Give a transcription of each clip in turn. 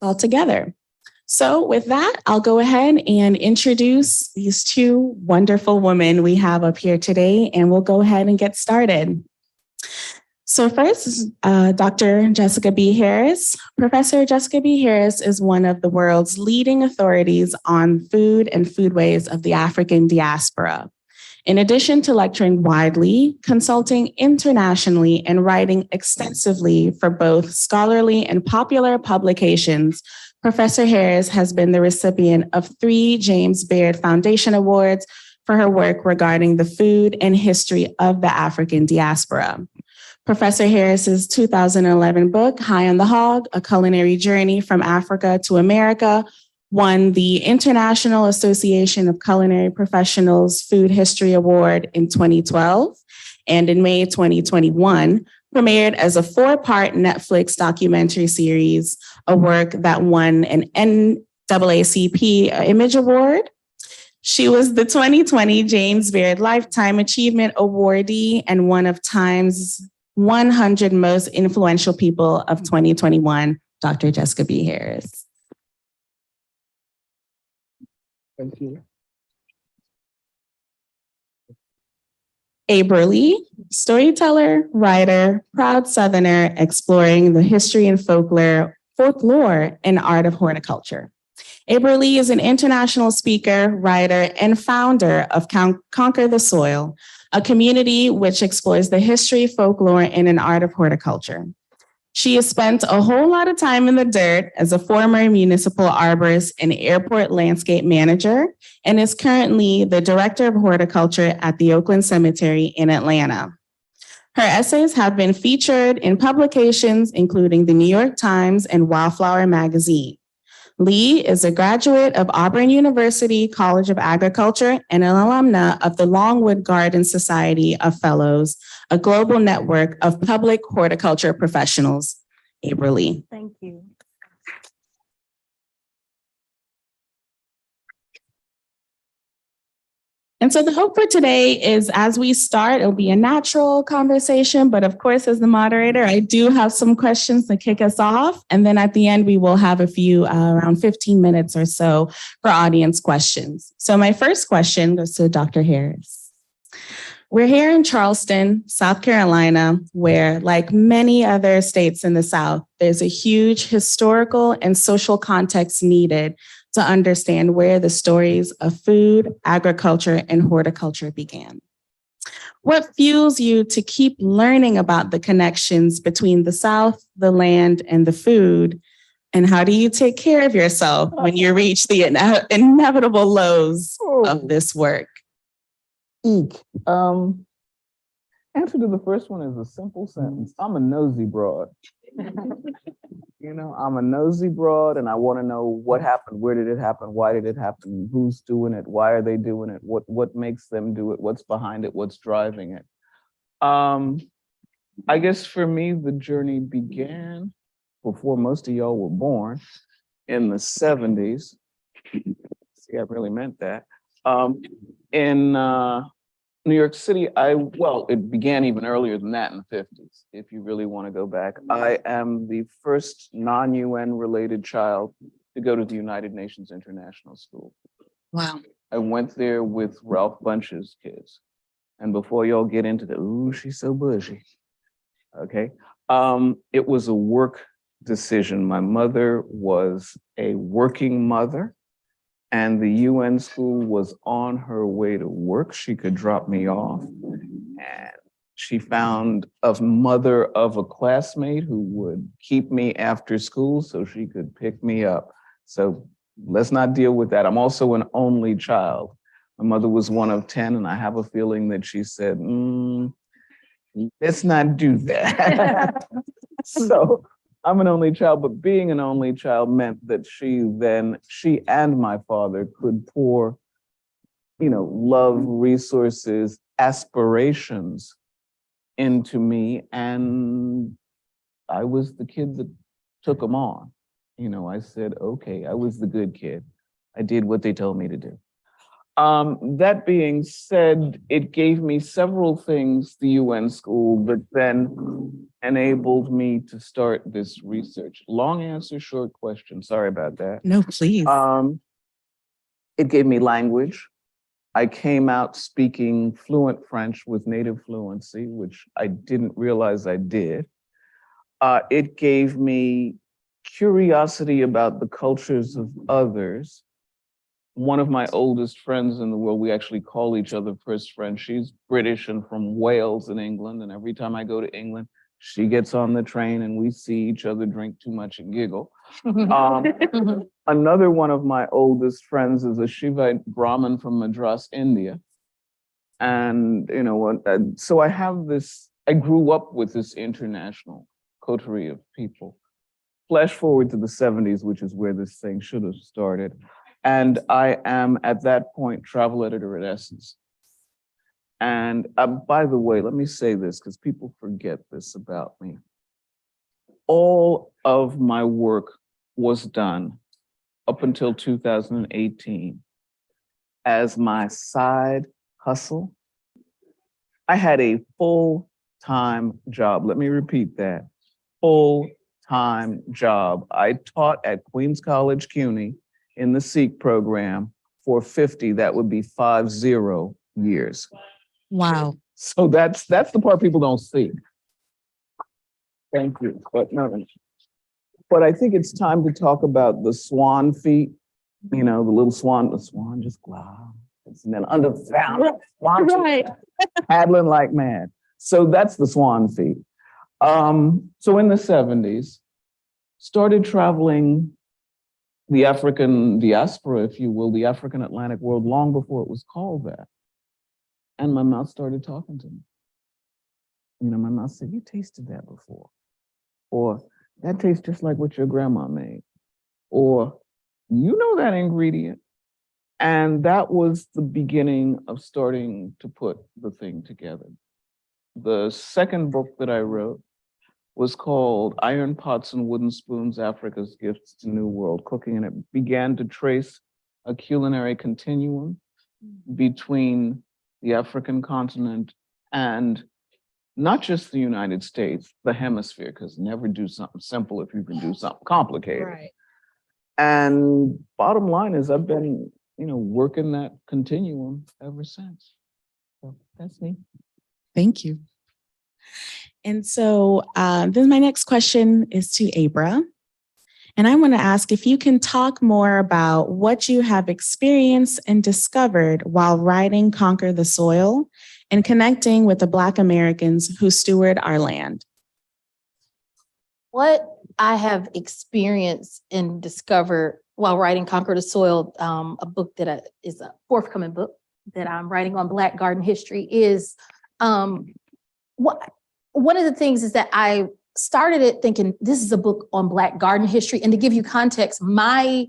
all together. So with that, I'll go ahead and introduce these two wonderful women we have up here today, and we'll go ahead and get started. So first, Dr. Jessica B. Harris. Professor Jessica B. Harris is one of the world's leading authorities on food and foodways of the African diaspora. In addition to lecturing widely, consulting internationally, and writing extensively for both scholarly and popular publications, Professor Harris has been the recipient of 3 James Baird Foundation Awards for her work regarding the food and history of the African diaspora. Professor Harris's 2011 book, High on the Hog, A Culinary Journey from Africa to America, won the International Association of Culinary Professionals Food History Award in 2012, and in May 2021, premiered as a 4-part Netflix documentary series, a work that won an NAACP Image Award. She was the 2020 James Baird Lifetime Achievement Awardee and one of Time's 100 Most Influential People of 2021, Dr. Jessica B. Harris. Thank you. Effie Lee, storyteller, writer, proud Southerner, exploring the history and folklore and art of horticulture. Effie Lee is an international speaker, writer, and founder of Conquer the Soil, a community which explores the history, folklore, and an art of horticulture. She has spent a whole lot of time in the dirt as a former municipal arborist and airport landscape manager, and is currently the director of horticulture at the Oakland Cemetery in Atlanta. Her essays have been featured in publications including the New York Times and Wildflower magazine. Lee is a graduate of Auburn University College of Agriculture and an alumna of the Longwood Garden Society of Fellows, a global network of public horticulture professionals. Effie Lee. Thank you. And so the hope for today is as we start, it'll be a natural conversation, but of course, as the moderator, I do have some questions to kick us off. And then at the end, we will have a few, around 15 minutes or so for audience questions. So my first question goes to Dr. Harris. We're here in Charleston, South Carolina, where like many other states in the South, there's a huge historical and social context needed to understand where the stories of food, agriculture, and horticulture began. What fuels you to keep learning about the connections between the South, the land, and the food? And how do you take care of yourself when you reach the inevitable lows of this work? Eek. Answer to the first one is a simple sentence. I'm a nosy broad. You know, I'm a nosy broad and I want to know what happened, where did it happen, why did it happen, who's doing it, why are they doing it, what makes them do it, what's behind it, what's driving it. I guess for me, the journey began before most of y'all were born in the 70s. See, I really meant that. In New York City, it began even earlier than that in the 50s, if you really want to go back. I am the first non-UN related child to go to the United Nations International School. Wow. I went there with Ralph Bunche's kids. And before y'all get into the, ooh, she's so bushy. Okay. It was a work decision. My mother was a working mother. And the UN school was on her way to work. She could drop me off. And she found a mother of a classmate who would keep me after school so she could pick me up. So let's not deal with that. I'm also an only child. My mother was one of 10, and I have a feeling that she said, let's not do that. So I'm an only child, but being an only child meant that she and my father could pour, love, resources, aspirations into me. And I was the kid that took them on. I said, okay, I was the good kid. I did what they told me to do. That being said, it gave me several things, the UN school, that then enabled me to start this research. Long answer, short question. Sorry about that. No, please. It gave me language. I came out speaking fluent French with native fluency, which I didn't realize I did. It gave me curiosity about the cultures of others. One of my oldest friends in the world, we actually call each other first friends. She's British and from Wales in England. And every time I go to England, she gets on the train and we see each other drink too much and giggle. Another one of my oldest friends is a Shivite Brahmin from Madras, India. And, you know, so I have this, I grew up with this international coterie of people. Flash forward to the 70s, which is where this thing should have started. And I am, at that point, travel editor at Essence. And by the way, let me say this, because people forget this about me. All of my work was done up until 2018 as my side hustle. I had a full-time job. Let me repeat that. Full-time job. I taught at Queens College, CUNY in the SEEK program for 50, that would be 50 years. Wow. So that's the part people don't see. Thank you. But no. But I think it's time to talk about the swan feet. You know, the little swan, the swan just glides. And then under the ground, swan Right. paddling like mad. So that's the swan feet. So in the 70s, started traveling the African diaspora, if you will, the African Atlantic world, long before it was called that. And my mouth started talking to me. You know, my mouth said, you tasted that before. Or that tastes just like what your grandma made. Or you know that ingredient. And that was the beginning of starting to put the thing together. The second book that I wrote was called Iron Pots and Wooden Spoons, Africa's Gifts to New World Cooking. And it began to trace a culinary continuum between the African continent and not just the United States, the hemisphere, because never do something simple if you can do something complicated. Right. And bottom line is I've been, you know, working that continuum ever since. So that's me. Thank you. And so then my next question is to Abra. And I want to ask if you can talk more about what you have experienced and discovered while writing Conquer the Soil and connecting with the Black Americans who steward our land. What I have experienced and discovered while writing Conquer the Soil, a book that is a forthcoming book that I'm writing on Black garden history, is one of the things is that I started it thinking this is a book on Black garden history. And to give you context, my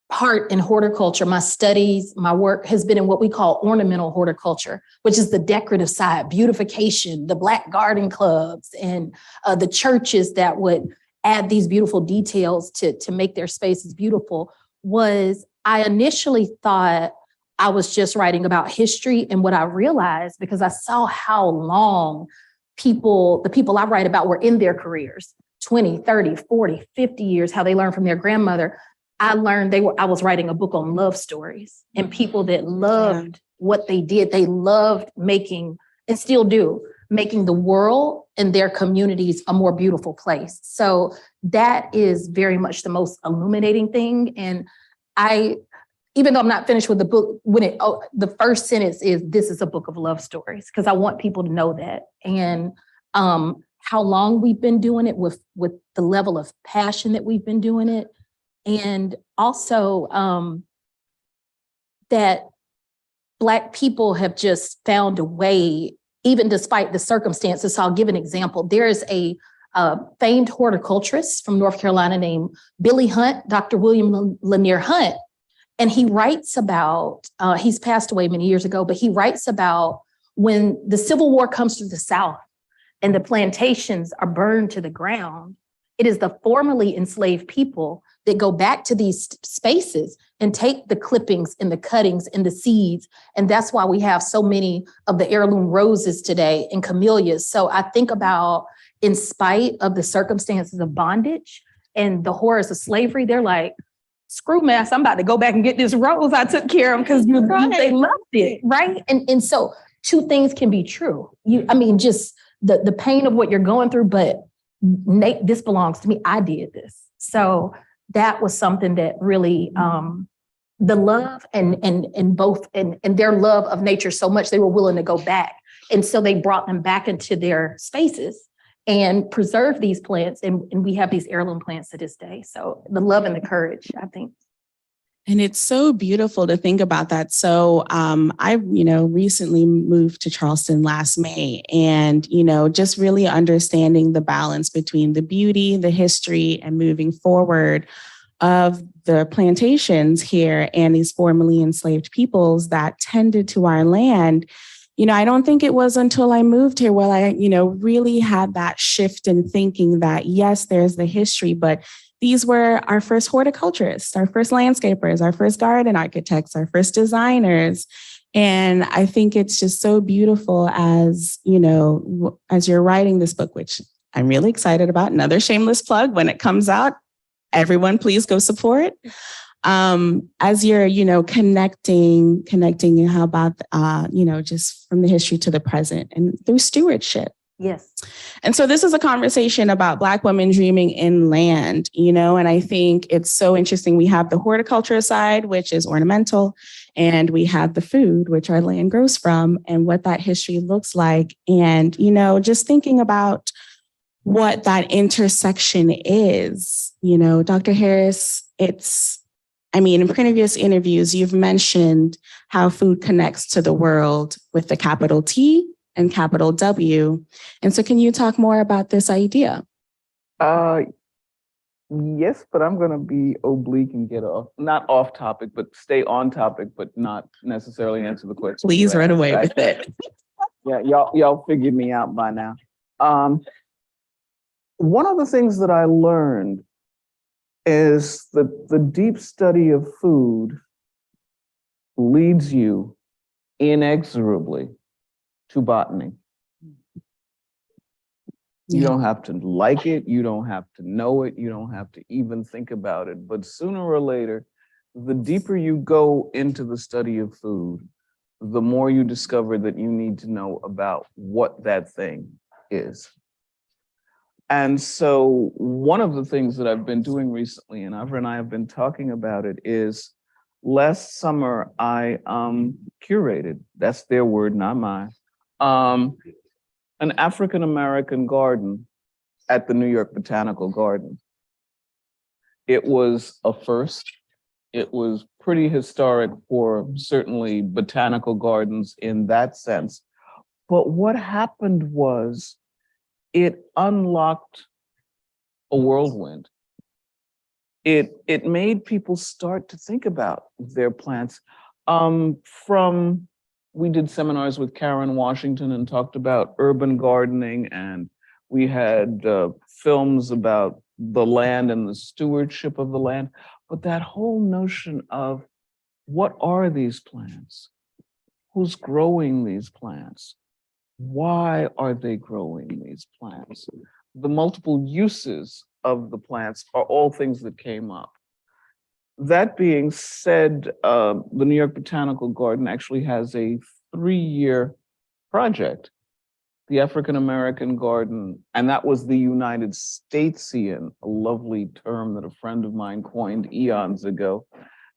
part in horticulture, my studies, my work has been in what we call ornamental horticulture, which is the decorative side, beautification, the Black garden clubs, and the churches that would add these beautiful details to make their spaces beautiful. I initially thought I was just writing about history. And what I realized, because I saw how long the people I write about were in their careers, 20, 30, 40, 50 years, how they learned from their grandmother. I learned I was writing a book on love stories and people that loved what they did. They loved making, and still do, making the world and their communities a more beautiful place. So that is very much the most illuminating thing. And even though I'm not finished with the book, the first sentence is, this is a book of love stories, because I want people to know that. And how long we've been doing it with the level of passion that we've been doing it. And also that Black people have just found a way, even despite the circumstances. So I'll give an example. There is a famed horticulturist from North Carolina named Billy Hunt, Dr. William Lanier Hunt. And he writes about, he's passed away many years ago, but he writes about when the Civil War comes to the South and the plantations are burned to the ground, It is the formerly enslaved people that go back to these spaces and take the clippings and the cuttings and the seeds. And that's why we have so many of the heirloom roses today and camellias. So I think about, in spite of the circumstances of bondage and the horrors of slavery, they're like, screw mess, I'm about to go back and get this rose I took care of because they loved it, right? And so two things can be true. Just the pain of what you're going through, but Nate, this belongs to me. I did this. So that was something that really, the love and both and their love of nature so much, they were willing to go back. And so they brought them back into their spaces and preserve these plants. And we have these heirloom plants to this day. So the love and the courage, I think. And it's so beautiful to think about that. So I, recently moved to Charleston last May, and, just really understanding the balance between the beauty, the history, and moving forward of the plantations here and these formerly enslaved peoples that tended to our land. I don't think it was until I moved here where I, really had that shift in thinking that, yes, there's the history, but these were our first horticulturists, our first landscapers, our first garden architects, our first designers. And I think it's just so beautiful as you're writing this book, which I'm really excited about. Another shameless plug when it comes out. Everyone, please go support. As you're, connecting, and how about, just from the history to the present and through stewardship. Yes. And so this is a conversation about Black women dreaming in land, and I think it's so interesting. We have the horticulture side, which is ornamental, and we have the food, which our land grows from, and what that history looks like. And, just thinking about what that intersection is, Dr. Harris, in previous interviews, you've mentioned how food connects to the world with the capital T and capital W. And so can you talk more about this idea? Yes, but I'm going to be oblique and get not off topic, but stay on topic, but not necessarily answer the question. Please run away with it. Yeah, y'all figured me out by now. One of the things that I learned is that the deep study of food leads you inexorably to botany. You don't have to like it, you don't have to know it, you don't have to even think about it. But sooner or later, the deeper you go into the study of food, the more you discover that you need to know about what that thing is. And so one of the things that I've been doing recently, and Avra and I have been talking about it, is last summer I curated, that's their word, not mine, an African-American garden at the New York Botanical Garden. It was a first. It was pretty historic for certainly botanical gardens in that sense. But what happened was it unlocked a whirlwind. It made people start to think about their plants. We did seminars with Karen Washington and talked about urban gardening, and we had films about the land and the stewardship of the land. But that whole notion of what are these plants? Who's growing these plants? Why are they growing these plants? The multiple uses of the plants are all things that came up. That being said, the New York Botanical Garden actually has a 3-year project, the African American Garden, and that was the United Statesian, a lovely term that a friend of mine coined eons ago,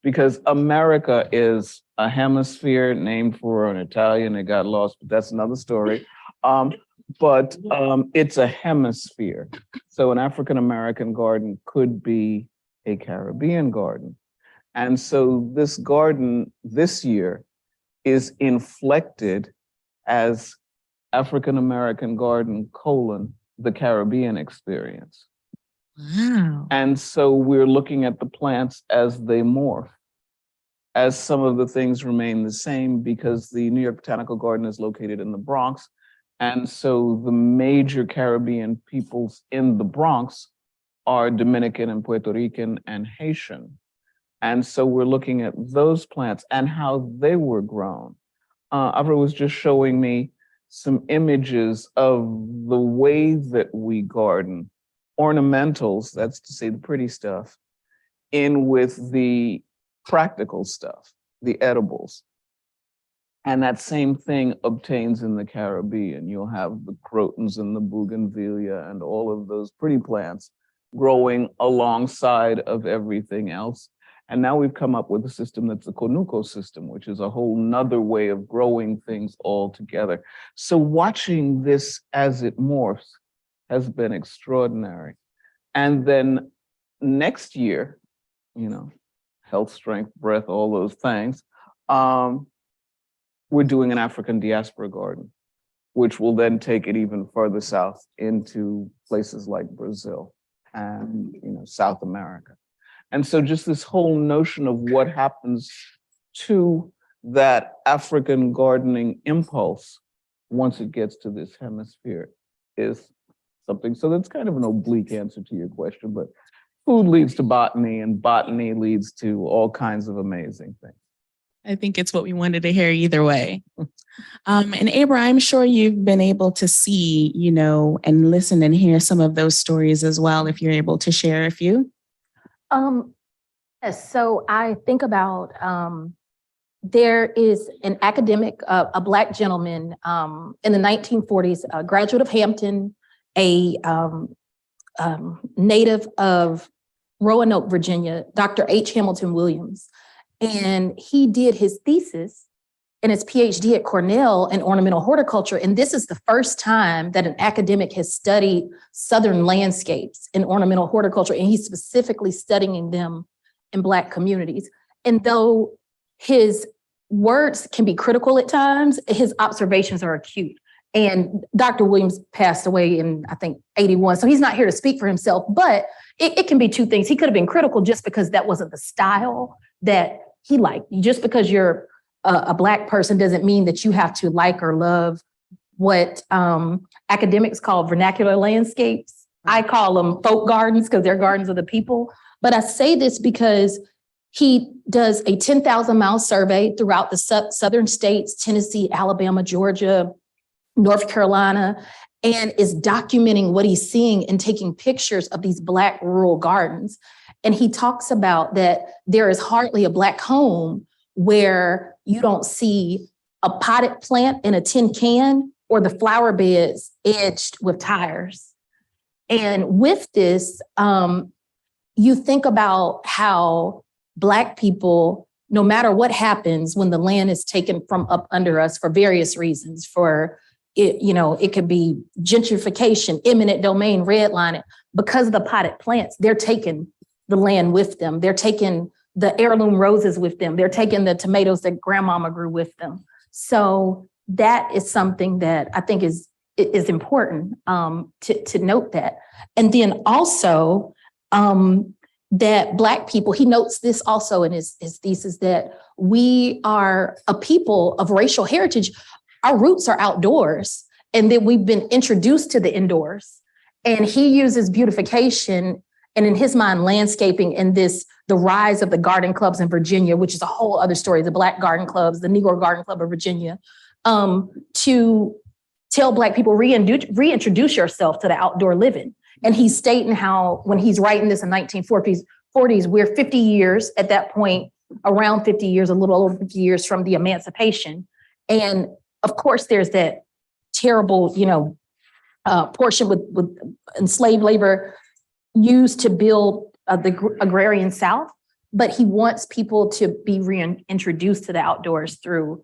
because America is a hemisphere named for an Italian that got lost, but that's another story. But it's a hemisphere. So an African American garden could be a Caribbean garden. And so this garden this year is inflected as African American Garden, the Caribbean experience. Wow. And so we're looking at the plants as they morph, as some of the things remain the same, because the New York Botanical Garden is located in the Bronx. And so the major Caribbean peoples in the Bronx are Dominican and Puerto Rican and Haitian. And so we're looking at those plants and how they were grown. Avra was just showing me some images of the way that we garden, ornamentals, that's to say the pretty stuff, in with the practical stuff, the edibles. And that same thing obtains in the Caribbean. You'll have the crotons and the bougainvillea and all of those pretty plants growing alongside of everything else. And now we've come up with a system that's the conuco system, which is a whole nother way of growing things all together. So watching this as it morphs has been extraordinary. And then next year, you know, health, strength, breath, all those things, we're doing an African diaspora garden, which will then take it even further south into places like Brazil and, you know, South America. And so just this whole notion of what happens to that African gardening impulse once it gets to this hemisphere is something. So that's kind of an oblique answer to your question, but food leads to botany and botany leads to all kinds of amazing things. I think it's what we wanted to hear either way. And Abra, I'm sure you've been able to see, you know, and listen and hear some of those stories as well, if you're able to share a few. Yes, so I think about there is an academic, a Black gentleman in the 1940s, a graduate of Hampton, a native of Roanoke, Virginia, Dr. H. Hamilton Williams. And he did his thesis and his PhD at Cornell in ornamental horticulture. And this is the first time that an academic has studied Southern landscapes in ornamental horticulture. And he's specifically studying them in Black communities. And though his words can be critical at times, his observations are acute. And Dr. Williams passed away in, I think, 81. So he's not here to speak for himself, but it can be two things. He could have been critical just because that wasn't the style that he liked. Just because you're a Black person doesn't mean that you have to like or love what academics call vernacular landscapes. I call them folk gardens because they're gardens of the people. But I say this because he does a 10,000-mile survey throughout the southern states, Tennessee, Alabama, Georgia, North Carolina, and is documenting what he's seeing and taking pictures of these Black rural gardens. And he talks about that there is hardly a Black home where you don't see a potted plant in a tin can or the flower beds edged with tires. And with this, you think about how Black people, no matter what happens when the land is taken from up under us for various reasons, for it, you know, it could be gentrification, eminent domain, redlining, because of the potted plants, they're taking the land with them. They're taking the heirloom roses with them. They're taking the tomatoes that grandmama grew with them. So that is something that I think is important to note that. And then also that Black people, he notes this also in his thesis, that we are a people of racial heritage. Our roots are outdoors, and that we've been introduced to the indoors. And he uses beautification and, in his mind, landscaping and the rise of the garden clubs in Virginia, which is a whole other story, the Black garden clubs, the Negro Garden Club of Virginia, to tell Black people, reintroduce yourself to the outdoor living. And he's stating how, when he's writing this in 1940s, we're 50 years at that point, around 50 years, a little over 50 years from the emancipation. And of course, there's that terrible, portion with enslaved labor used to build the agrarian South. But he wants people to be reintroduced to the outdoors through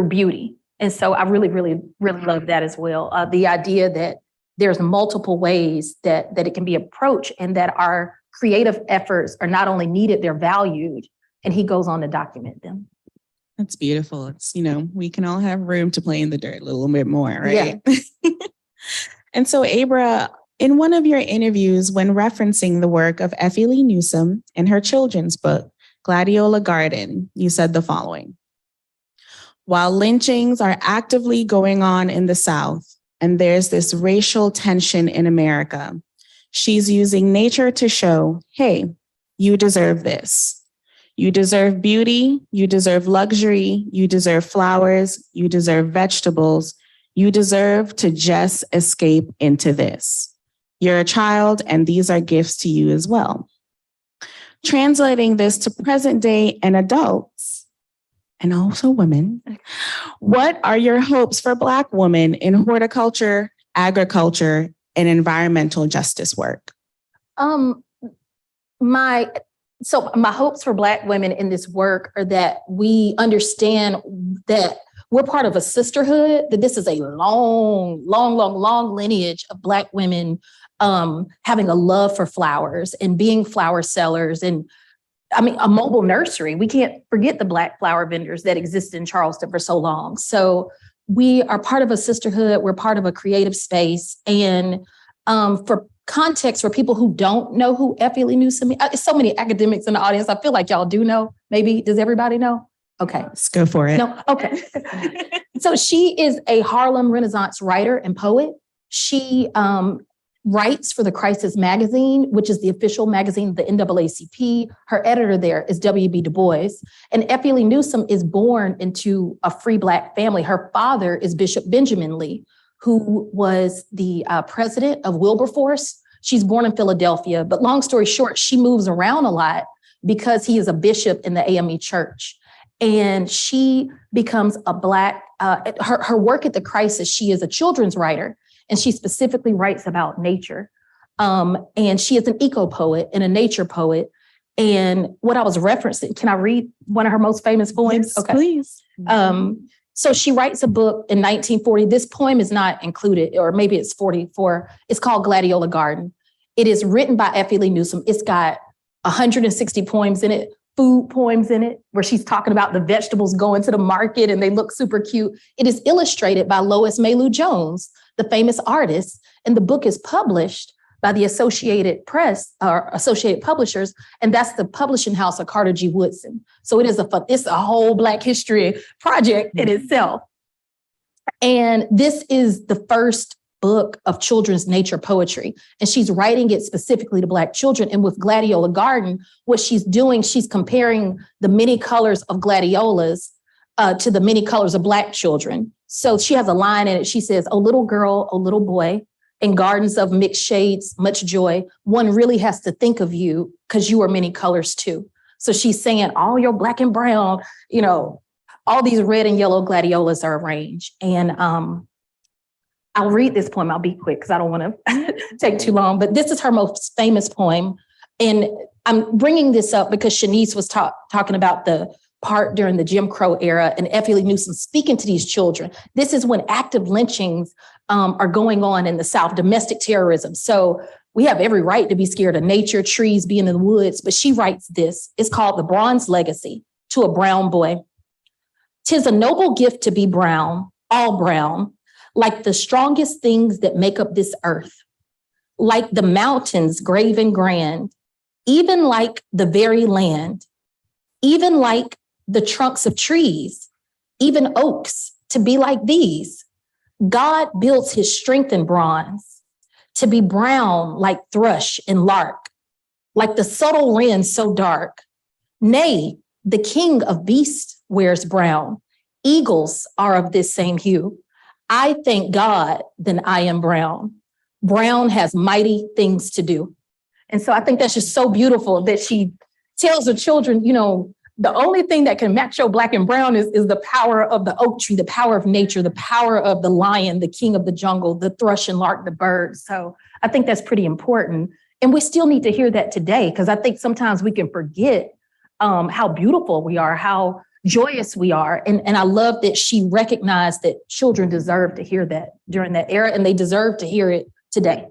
beauty. And so I really, really, really love that as well. The idea that there's multiple ways that it can be approached, and that our creative efforts are not only needed, they're valued. And he goes on to document them. That's beautiful. It's, we can all have room to play in the dirt a little bit more, right? Yeah. And so, Abra, in one of your interviews, when referencing the work of Effie Lee Newsom in her children's book, Gladiola Garden, you said the following: while lynchings are actively going on in the South, and there's this racial tension in America, She's using nature to show, hey, you deserve this. You deserve beauty. You deserve luxury. You deserve flowers. You deserve vegetables. You deserve to just escape into this. You're a child, and these are gifts to you as well. Translating this to present day and adults, and also women, what are your hopes for Black women in horticulture, agriculture, and environmental justice work? My hopes for Black women in this work are that we understand that we're part of a sisterhood, that this is a long lineage of Black women having a love for flowers and being flower sellers. And I mean, a mobile nursery. We can't forget the Black flower vendors that existed in Charleston for so long. So we are part of a sisterhood. We're part of a creative space. And for context, for people who don't know who Effie Lee Newsom is, so many academics in the audience. I feel like y'all do know. Maybe, does everybody know? Okay. Let's go for it. No, okay. So she is a Harlem Renaissance writer and poet. She writes for the Crisis magazine, which is the official magazine of the NAACP. Her editor there is W.B. Du Bois. And Effie Lee Newsom is born into a free Black family. Her father is Bishop Benjamin Lee, who was the president of Wilberforce. She's born in Philadelphia, but long story short, she moves around a lot because he is a bishop in the AME church. And she becomes a Black, her work at the Crisis, she is a children's writer, and she specifically writes about nature. And she is an eco-poet and a nature poet. And what I was referencing, can I read one of her most famous poems? Yes, okay. Please. So she writes a book in 1940. This poem is not included, or maybe it's 44. It's called Gladiola Garden. It is written by Effie Lee Newsom. It's got 160 poems in it, food poems in it, where she's talking about the vegetables going to the market and they look super cute. It is illustrated by Lois Mailou Jones, the famous artist, and the book is published by the Associated Press or Associated Publishers, and that's the publishing house of Carter G. Woodson. So it's a whole Black history project in itself. And this is the first book of children's nature poetry, and she's writing it specifically to Black children. And with Gladiola Garden, what she's doing, she's comparing the many colors of gladiolas to the many colors of Black children. So she has a line in it. She says, "Oh, little girl, oh, little boy, in gardens of mixed shades, much joy, one really has to think of you because you are many colors too." So she's saying all your Black and brown, all these red and yellow gladiolas are arranged. And I'll read this poem. I'll be quick because I don't want to take too long, but this is her most famous poem. And I'm bringing this up because Shanice was talking about the part during the Jim Crow era and Effie Lee Newsom speaking to these children. This is when active lynchings are going on in the South, domestic terrorism. So we have every right to be scared of nature, trees, being in the woods. But she writes this. It's called The Bronze Legacy to a Brown Boy. "'Tis a noble gift to be brown, all brown, like the strongest things that make up this earth, like the mountains grave and grand, even like the very land, even like the trunks of trees, even oaks, to be like these. God builds his strength in bronze, to be brown like thrush and lark, like the subtle wren so dark. Nay, the king of beasts wears brown. Eagles are of this same hue. I thank God then I am brown. Brown has mighty things to do." And so I think that's just so beautiful that she tells the children, the only thing that can match your Black and brown is the power of the oak tree, the power of nature, the power of the lion, the king of the jungle, the thrush and lark, the bird. So I think that's pretty important. And we still need to hear that today, because I think sometimes we can forget how beautiful we are, how joyous we are. And I love that she recognized that children deserve to hear that during that era, and they deserve to hear it today.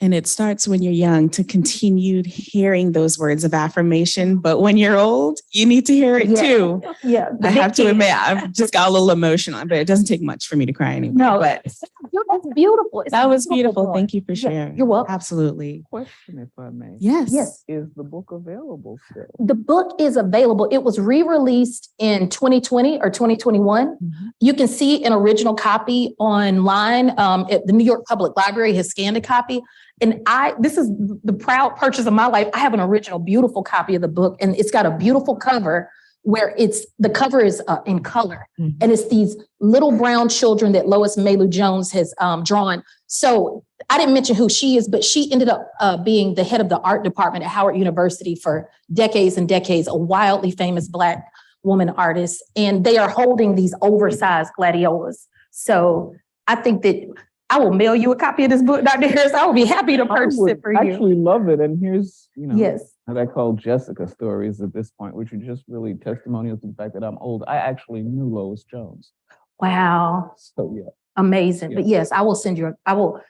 And it starts when you're young to continue hearing those words of affirmation. But when you're old, you need to hear it too. Yeah. I have to admit, I've just got a little emotional, but it doesn't take much for me to cry anymore. No, but that's beautiful. That was beautiful. Thank you for sharing. You're welcome. Absolutely. Question, if I may. Yes. Is the book available still? The book is available. It was re-released in 2020 or 2021. Mm-hmm. You can see an original copy online. At the New York Public Library has scanned a copy. And this is the proud purchase of my life. I have an original, beautiful copy of the book, and it's got a beautiful cover where the cover is in color. Mm-hmm. And it's these little brown children that Lois Mailou Jones has drawn. So I didn't mention who she is, but she ended up being the head of the art department at Howard University for decades and decades, a wildly famous Black woman artist. And they are holding these oversized gladiolas. So I think that I will mail you a copy of this book, Dr. Harris. I will be happy to purchase it for you. I actually love it. And here's, yes, what I call Jessica stories at this point, which are just really testimonials to the fact that I'm old. I actually knew Lois Jones. Wow. So yeah. Amazing. Yeah. But yes, I will send you, I will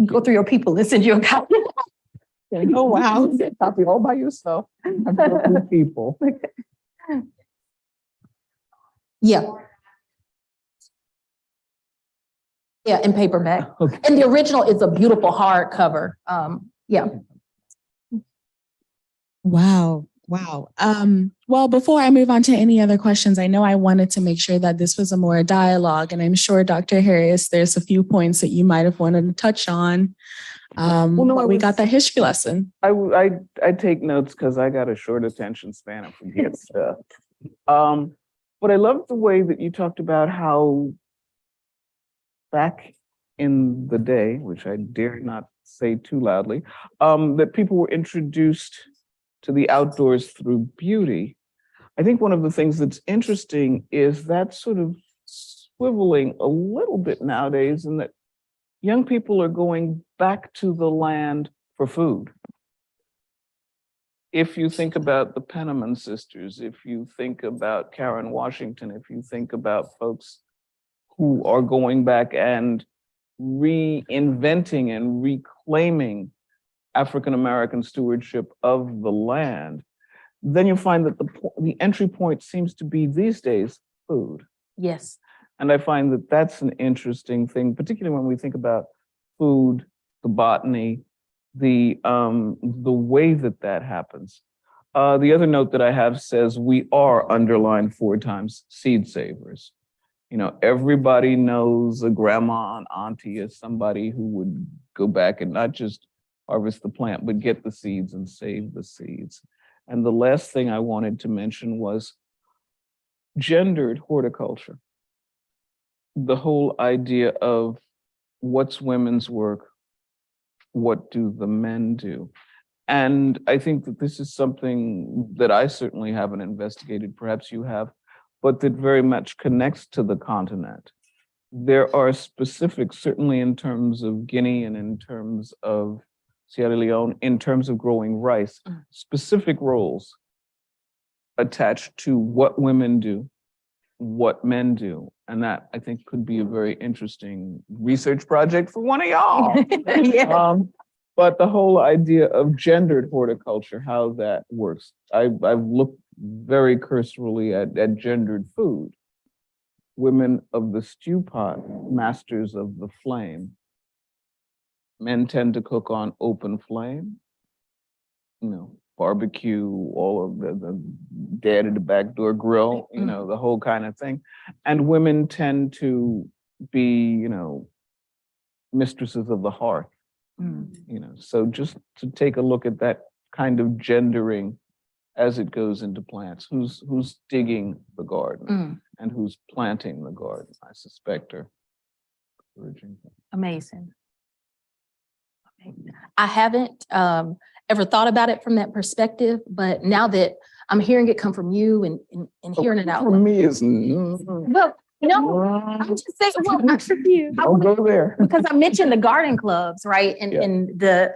go through your people and send you a copy. Oh, wow. Copy all by yourself. I'm going through people. Yeah. Yeah, in paperback. Okay. And the original is a beautiful hardcover. Yeah. Wow. Wow. Well, before I move on to any other questions, I know I wanted to make sure that this was a more dialogue, and I'm sure, Dr. Harris, there's a few points that you might have wanted to touch on. We got that history lesson. I take notes because I got a short attention span and forget stuff. But I love the way that you talked about how back in the day, which I dare not say too loudly, that people were introduced to the outdoors through beauty. I think one of the things that's interesting is that sort of swiveling a little bit nowadays, in that young people are going back to the land for food. If you think about the Penniman sisters, if you think about Karen Washington, if you think about folks who are going back and reinventing and reclaiming African-American stewardship of the land, then you find that the entry point seems to be these days food. Yes. And I find that that's an interesting thing, particularly when we think about food, the botany, the way that happens. The other note that I have says we are, underlined 4 times, seed savers. Everybody knows a grandma and auntie as somebody who would go back and not just harvest the plant, but get the seeds and save the seeds. And the last thing I wanted to mention was gendered horticulture. The whole idea of what's women's work, what do the men do? And I think that this is something that I certainly haven't investigated, perhaps you have, but that very much connects to the continent. There are specifics, certainly in terms of Guinea and in terms of Sierra Leone, in terms of growing rice, specific roles attached to what women do, what men do. And that, I think, could be a very interesting research project for one of y'all. Yeah. But the whole idea of gendered horticulture, how that works. I've looked very cursorily at gendered food. Women of the stew pot, masters of the flame. Men tend to cook on open flame, barbecue, all of the dad at the back door grill, the whole kind of thing. And women tend to be, mistresses of the hearth. So just to take a look at that kind of gendering as it goes into plants, who's digging the garden and who's planting the garden, I suspect are encouraging. Amazing. I haven't ever thought about it from that perspective, but now that I'm hearing it come from you and hearing it out. For me is well, I'm just saying, not for you. I'll go there. Because I mentioned the garden clubs, right? And the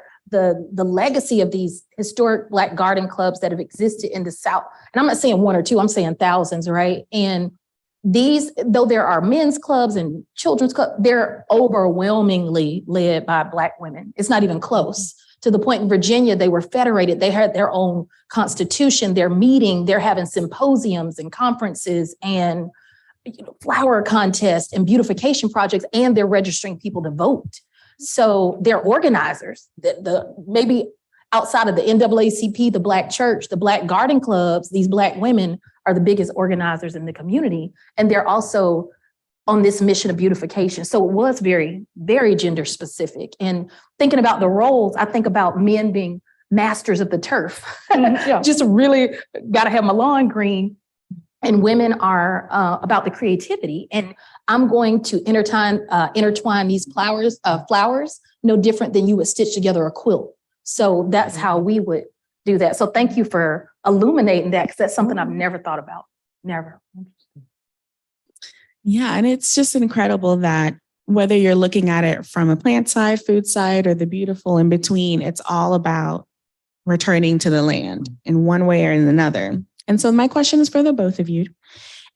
legacy of these historic Black garden clubs that have existed in the South. And I'm not saying 1 or 2, I'm saying thousands, right? And these, though there are men's clubs and children's clubs, they're overwhelmingly led by Black women. It's not even close. To the point in Virginia, they were federated. They had their own constitution. They're meeting. They're having symposiums and conferences and flower contests and beautification projects, and they're registering people to vote. So they're organizers. Maybe outside of the NAACP, the Black church, the Black garden clubs, these Black women are the biggest organizers in the community. And they're also on this mission of beautification. So it was very, very gender specific. And thinking about the roles, I think about men being masters of the turf. Yeah. Just really got to have my lawn green. And women are about the creativity. And I'm going to intertwine these flowers no different than you would stitch together a quilt. So that's how we would do that. So thank you for illuminating that, because that's something I've never thought about. Never. Yeah, and it's just incredible that whether you're looking at it from a plant side, food side, or the beautiful in between, it's all about returning to the land in one way or in another. And so my question is for the both of you.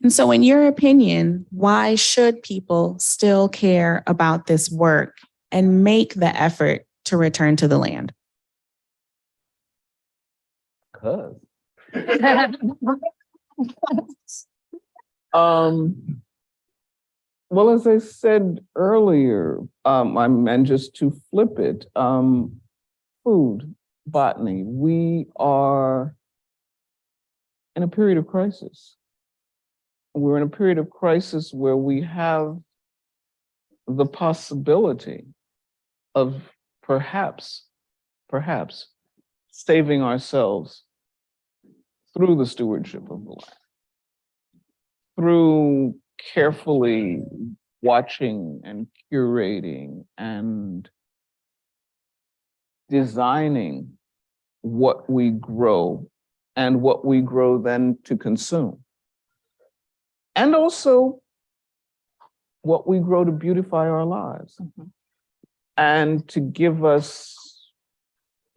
And so in your opinion, why should people still care about this work and make the effort to return to the land? Cause. Well, as I said earlier, and just to flip it, food, botany, we are in a period of crisis. We're in a period of crisis where we have the possibility of perhaps saving ourselves through the stewardship of the land, through carefully watching and curating and designing what we grow and what we grow then to consume. And also what we grow to beautify our lives and to give us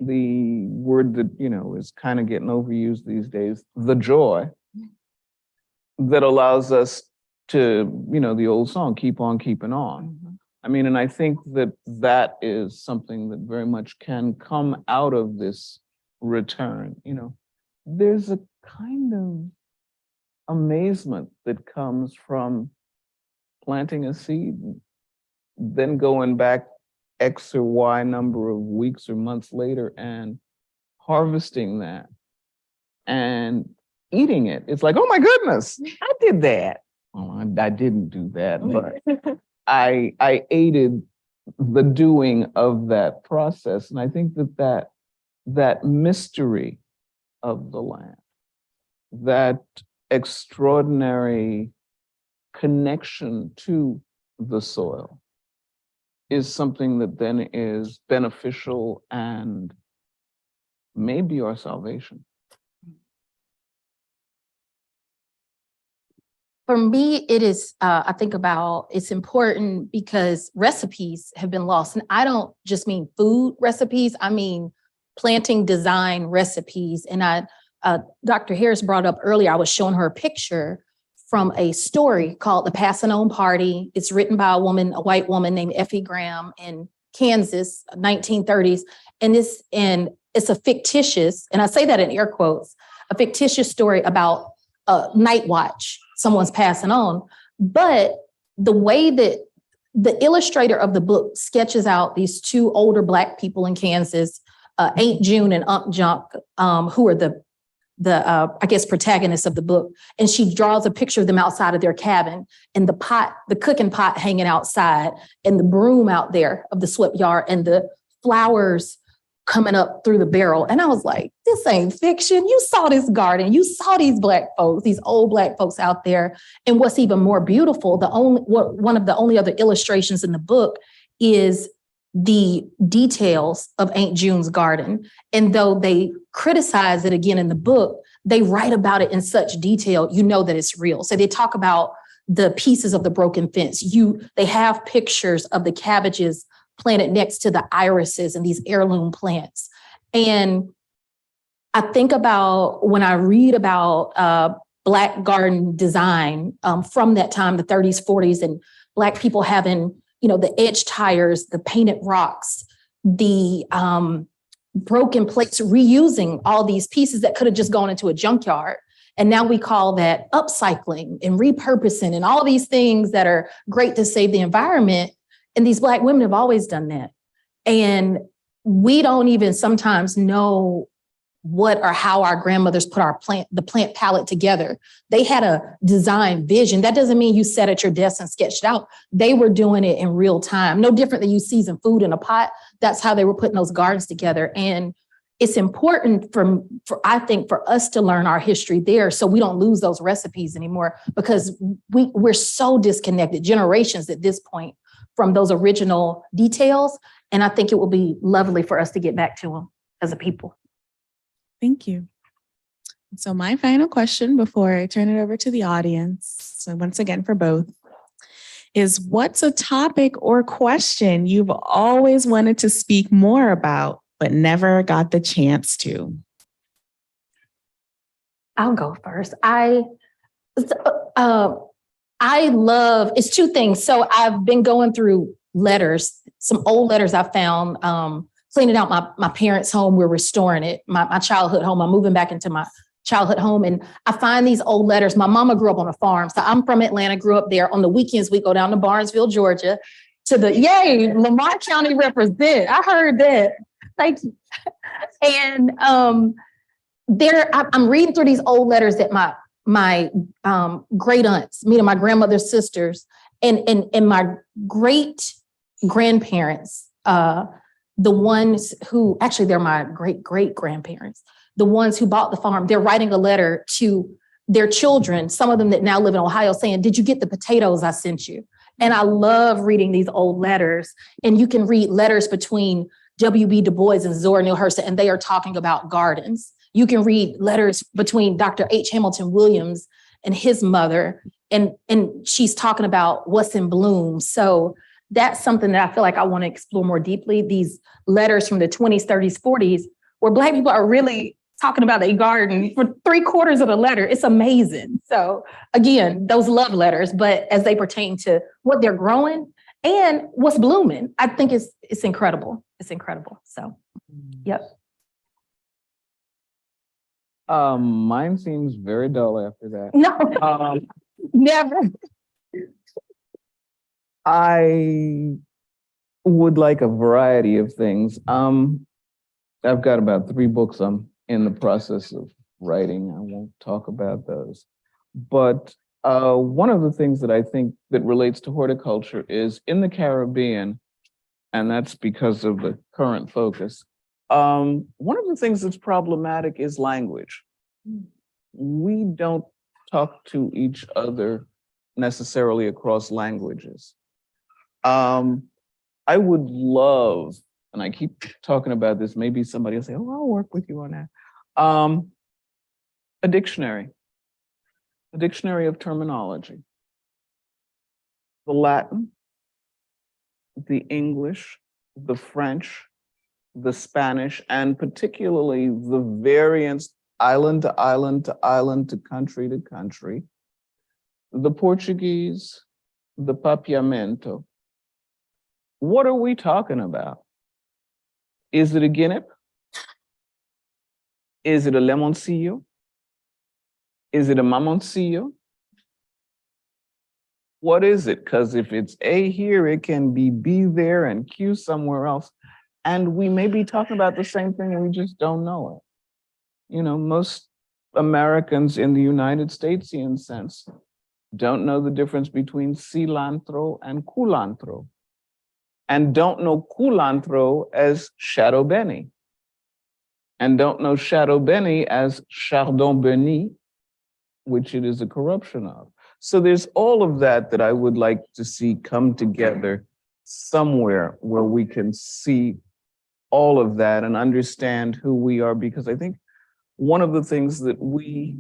the word that, is kind of getting overused these days, the joy that allows us to, the old song, keep on keeping on. I mean, and I think that is something that very much can come out of this return. There's a kind of amazement that comes from planting a seed, then going back X or Y number of weeks or months later and harvesting that and eating it. It's like, oh my goodness, I did that. Well, I didn't do that, but I aided the doing of that process. And I think that mystery of the land, that extraordinary connection to the soil is something that then is beneficial and maybe our salvation. For me, it is, I think about it's important because recipes have been lost. And I don't just mean food recipes, I mean planting design recipes. And Dr. Harris brought up earlier, I was showing her a picture from a story called The Passing On Party. It's written by a white woman named Effie Graham in Kansas, 1930s. And it's a fictitious, and I say that in air quotes, a fictitious story about night watch. Someone's passing on. But the way that the illustrator of the book sketches out these two older Black people in Kansas, Aunt June and Unc Junk, who are the I guess, protagonists of the book. And she draws a picture of them outside of their cabin and the cooking pot hanging outside and the broom out there of the swept yard and the flowers coming up through the barrel. And I was like, this ain't fiction. You saw this garden. You saw these Black folks, these old Black folks out there. And what's even more beautiful, one of the only other illustrations in the book is the details of Aunt June's garden. And though they criticize it again in the book, they write about it in such detail, that it's real. So they talk about the pieces of the broken fence. They have pictures of the cabbages planted next to the irises and these heirloom plants. And I think about when I read about Black garden design from that time, the 30s, 40s, and Black people having the edge tires, the painted rocks, the broken plates, reusing all these pieces that could have just gone into a junkyard. And now we call that upcycling and repurposing and all these things that are great to save the environment. And these Black women have always done that. And we don't even sometimes know what or how our grandmothers put the plant palette together. They had a design vision. That doesn't mean you sat at your desk and sketched it out. They were doing it in real time. No different than you season food in a pot. That's how they were putting those gardens together. And it's important I think for us to learn our history there so we don't lose those recipes anymore, because we're so disconnected, generations at this point, from those original details. And I think it will be lovely for us to get back to them as a people. Thank you. So my final question before I turn it over to the audience, so once again for both, is what's a topic or question you've always wanted to speak more about but never got the chance to? I'll go first. I love, it's two things. So I've been going through letters, some old letters I found, cleaning out my parents' home. We're restoring it, my childhood home. I'm moving back into my childhood home. And I find these old letters. My mama grew up on a farm. So I'm from Atlanta, grew up there. On the weekends, we go down to Barnesville, Georgia, to Lamar County represent. I heard that. Thank you. And I'm reading through these old letters that my great aunts, meaning my grandmother's sisters, and my great grandparents, the ones who, actually they're my great grandparents, the ones who bought the farm, they're writing a letter to their children, some of them that now live in Ohio, saying, did you get the potatoes I sent you? And I love reading these old letters. And you can read letters between W.B. Du Bois and Zora Neale Hurston, and they are talking about gardens. You can read letters between Dr. H. Hamilton Williams and his mother, and she's talking about what's in bloom. So that's something that I feel like I want to explore more deeply. These letters from the 20s, 30s, 40s, where Black people are really talking about a garden for 3/4 of the letter. It's amazing. So again, those love letters, but as they pertain to what they're growing and what's blooming, I think it's incredible. It's incredible. So, yep. Mine seems very dull after that. No, never. I would like a variety of things. I've got about 3 books I'm in the process of writing. I won't talk about those. But one of the things that I think that relates to horticulture is in the Caribbean, and that's because of the current focus. One of the things that's problematic is language. We don't talk to each other necessarily across languages. I would love, and I keep talking about this, maybe somebody will say, oh, I'll work with you on that. A dictionary of terminology. The Latin, the English, the French, the Spanish, and particularly the variants island to island to island to country, the Portuguese, the papiamento. What are we talking about? Is it a guinep? Is it a lemoncillo? Is it a mamoncillo? What is it? Because if it's A here, it can be B there and Q somewhere else. And we may be talking about the same thing and we just don't know it. You know, most Americans in the United Statesian sense don't know the difference between cilantro and culantro, and don't know culantro as shadow benny, and don't know shadow benny as chardon benny, which it is a corruption of. So there's all of that I would like to see come together somewhere where we can see all of that and understand who we are, because I think one of the things that we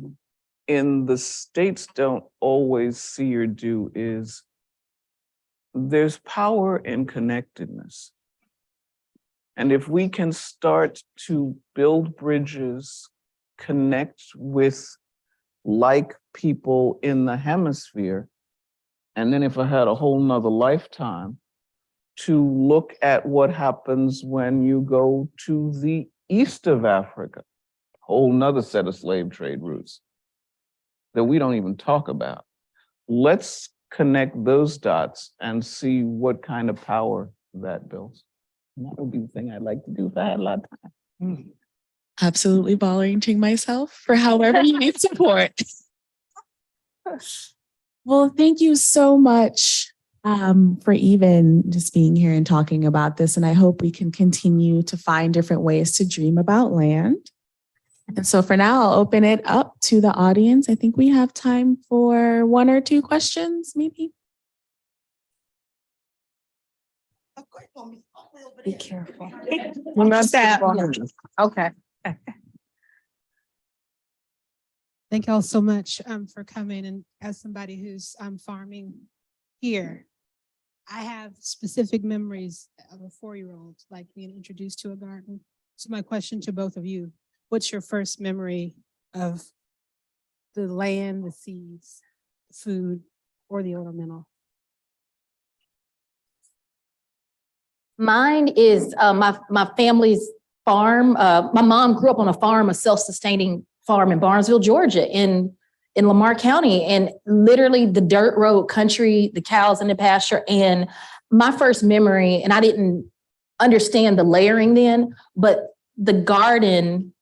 in the States don't always see or do is there's power in connectedness. And if we can start to build bridges, connect with like people in the hemisphere, and then if I had a whole nother lifetime to look at what happens when you go to the east of Africa, whole nother set of slave trade routes that we don't even talk about. Let's connect those dots and see what kind of power that builds. And that would be the thing I'd like to do if I had a lot of time. Absolutely volunteering myself for however you need support. Well, thank you so much for even just being here and talking about this. And I hope we can continue to find different ways to dream about land. And so for now, I'll open it up to the audience. I think we have time for 1 or 2 questions, maybe. Be careful. Not that. Okay. Thank y'all so much for coming. And as somebody who's farming here, I have specific memories of a 4-year-old, like being introduced to a garden. So my question to both of you, what's your first memory of the land, the seeds, the food, or the ornamental? Mine is my family's farm. My mom grew up on a farm, a self-sustaining farm in Barnesville, Georgia, in Lamar County, and literally the dirt road country, the cows in the pasture. And my first memory, and I didn't understand the layering then, but the garden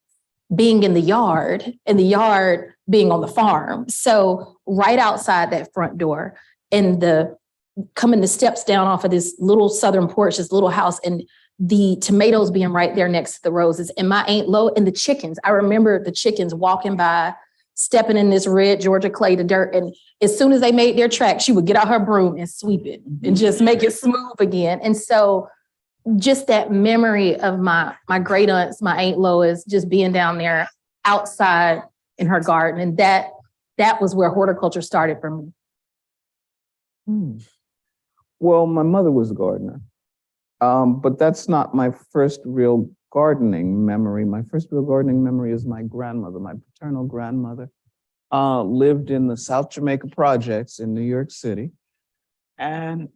being in the yard and the yard being on the farm. So right outside that front door, and coming the steps down off of this little southern porch, this little house, and the tomatoes being right there next to the roses, and my Aunt Lo and the chickens. I remember the chickens walking by, stepping in this red Georgia clay to dirt. And as soon as they made their track, she would get out her broom and sweep it and just make it smooth again. And so just that memory of my great aunts, my Aunt Lois, just being down there outside in her garden. And that was where horticulture started for me. Well, my mother was a gardener, but that's not my first real gardening memory. My first real gardening memory is my grandmother, my paternal grandmother, lived in the South Jamaica projects in New York City. And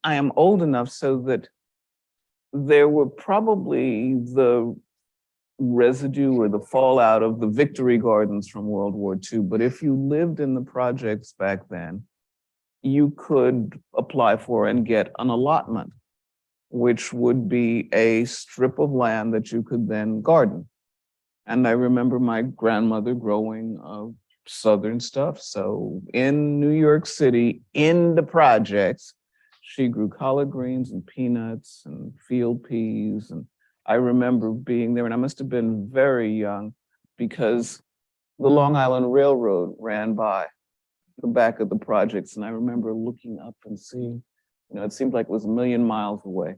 I am old enough so that there were probably the residue or the fallout of the Victory Gardens from World War II. But if you lived in the projects back then, you could apply for and get an allotment, which would be a strip of land that you could then garden. And I remember my grandmother growing Southern stuff. So in New York City, in the projects, she grew collard greens and peanuts and field peas. And I remember being there, and I must have been very young because the Long Island Railroad ran by the back of the projects. And I remember looking up and seeing, it seemed like it was a million miles away.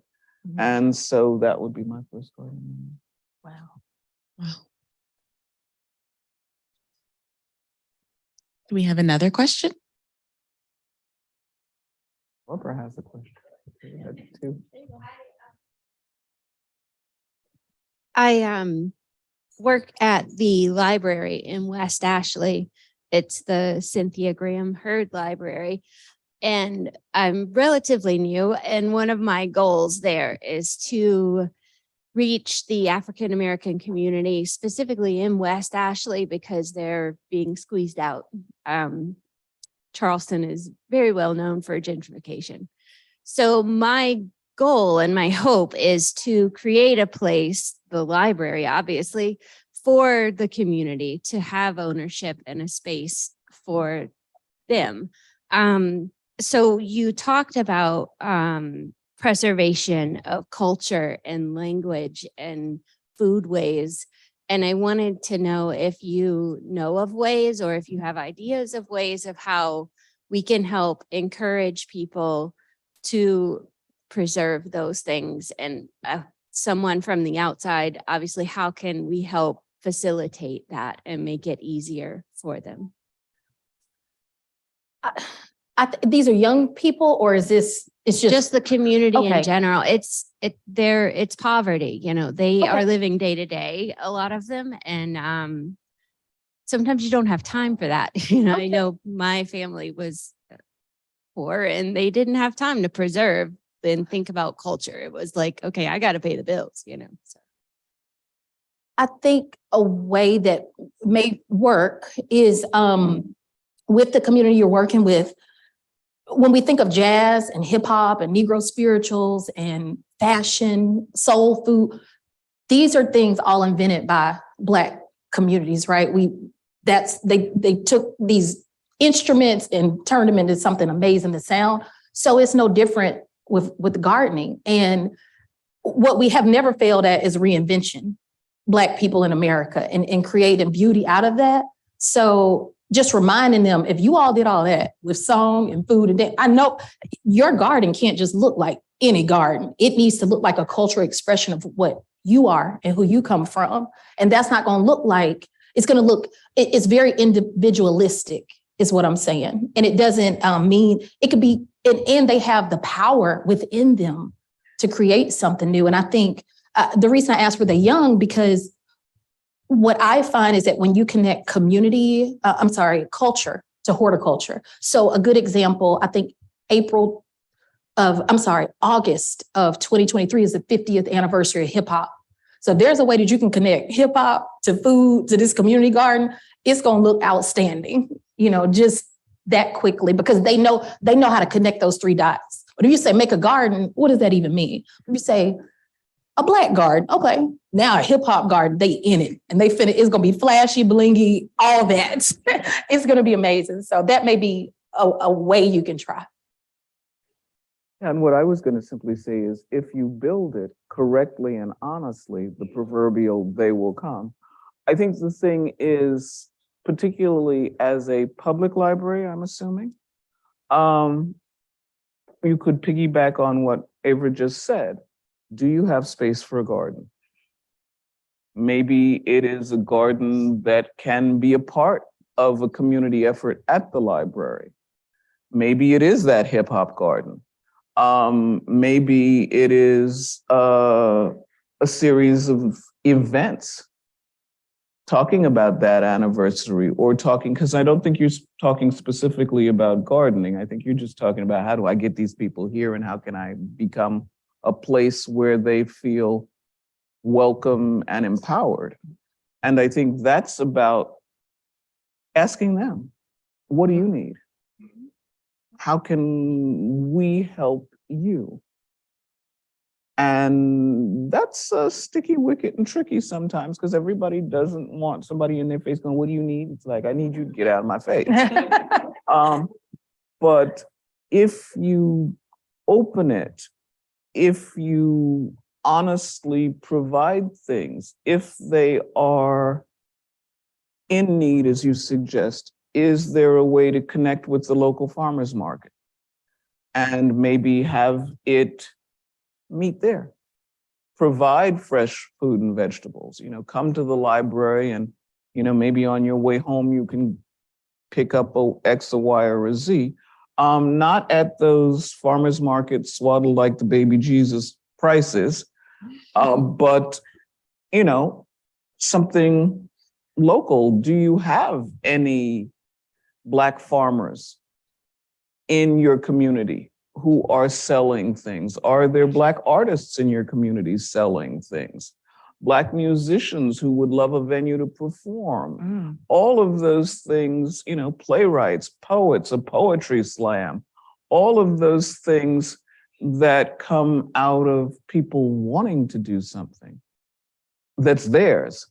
Mm-hmm. And so that would be my first garden. Wow. Do we have another question? Barbara has a question. Too. I work at the library in West Ashley. It's the Cynthia Graham Hurd Library. And I'm relatively new. And one of my goals there is to reach the African American community, specifically in West Ashley, because they're being squeezed out. Charleston is very well known for gentrification. So my goal and my hope is to create a place, the library, obviously, for the community to have ownership and a space for them. So you talked about preservation of culture and language and foodways. And I wanted to know if you know of ways, or if you have ideas of ways of how we can help encourage people to preserve those things. And someone from the outside, obviously, how can we help facilitate that and make it easier for them? These are young people, or is this, it's just the community okay. in general? It's poverty, they are living day to day, a lot of them. And sometimes you don't have time for that. Okay. I know my family was poor and they didn't have time to preserve and think about culture. It was like, okay, I got to pay the bills, So. I think a way that may work is with the community you're working with. When we think of jazz and hip hop and Negro spirituals and fashion, soul food, these are things all invented by Black communities, right? They took these instruments and turned them into something amazing to sound. So it's no different with gardening. And what we have never failed at is reinvention, Black people in America, and creating beauty out of that. So just reminding them, if you all did all that with song and food and dance, I know your garden can't just look like any garden. It needs to look like a cultural expression of what you are and who you come from. And that's not going to look like, it's very individualistic is what I'm saying. And it doesn't mean, it could be, and they have the power within them to create something new. And I think the reason I asked for the young, because what I find is that when you connect culture to horticulture. So a good example, I think August of 2023 is the 50th anniversary of hip hop. So there's a way that you can connect hip hop to food, to this community garden. It's going to look outstanding, just that quickly, because they know how to connect those three dots. But if you say make a garden, what does that even mean? If you say a Black garden, okay, now a hip hop garden, they in it and they finna, it's going to be flashy, blingy, all that. It's going to be amazing. So that may be a way you can try. And what I was going to simply say is, if you build it correctly and honestly, the proverbial they will come. I think the thing is, particularly as a public library, I'm assuming, you could piggyback on what Avery just said. Do you have space for a garden? Maybe it is a garden that can be a part of a community effort at the library. Maybe it is that hip hop garden. Maybe it is a series of events talking about that anniversary, or talking, because I don't think you're talking specifically about gardening. I think you're just talking about, how do I get these people here and how can I become a place where they feel welcome and empowered. And I think that's about asking them, what do you need? How can we help you? And that's sticky, wicked, and tricky sometimes, because everybody doesn't want somebody in their face going, what do you need? It's like, I need you to get out of my face. But if you open it, if you honestly provide things, if they are in need, as you suggest, is there a way to connect with the local farmers market and maybe have it meet there? Provide fresh food and vegetables, come to the library and, maybe on your way home, you can pick up a X, a Y, or a Z. Not at those farmers markets swaddled like the baby Jesus prices, but, something local. Do you have any Black farmers in your community who are selling things? Are there Black artists in your community selling things? Black musicians who would love a venue to perform? All of those things, playwrights, poets, a poetry slam, all of those things that come out of people wanting to do something that's theirs,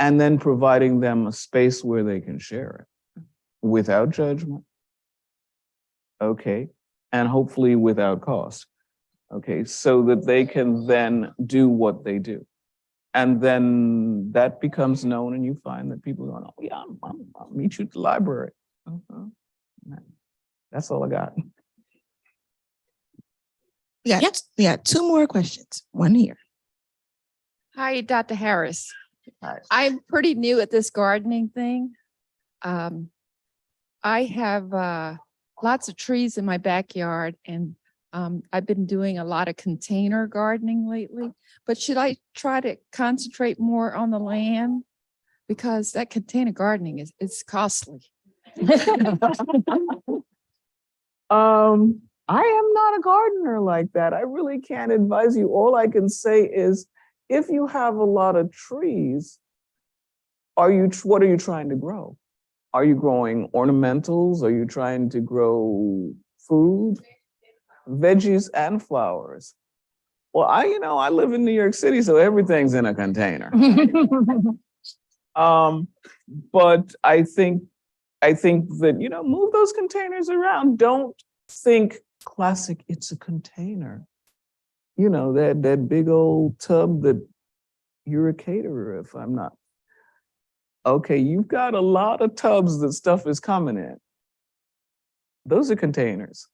and then providing them a space where they can share it without judgment, okay, and hopefully without cost, okay, so that they can then do what they do. And then that becomes known, and you find that people are going, oh yeah, I'll meet you at the library. That's all I got. Yeah, two more questions. One here. Hi, Dr. Harris. Hi. I'm pretty new at this gardening thing. I have lots of trees in my backyard, and I've been doing a lot of container gardening lately, but should I try to concentrate more on the land? Because that container gardening is costly. I am not a gardener like that. I really can't advise you. All I can say is, if you have a lot of trees, what are you trying to grow? Are you growing ornamentals? Are you trying to grow food, veggies, and flowers? Well, I live in New York City, so everything's in a container. But I think that, move those containers around. Don't think classic, it's a container. That big old tub that you're a caterer, if I'm not. Okay, you've got a lot of tubs that stuff is coming in. Those are containers.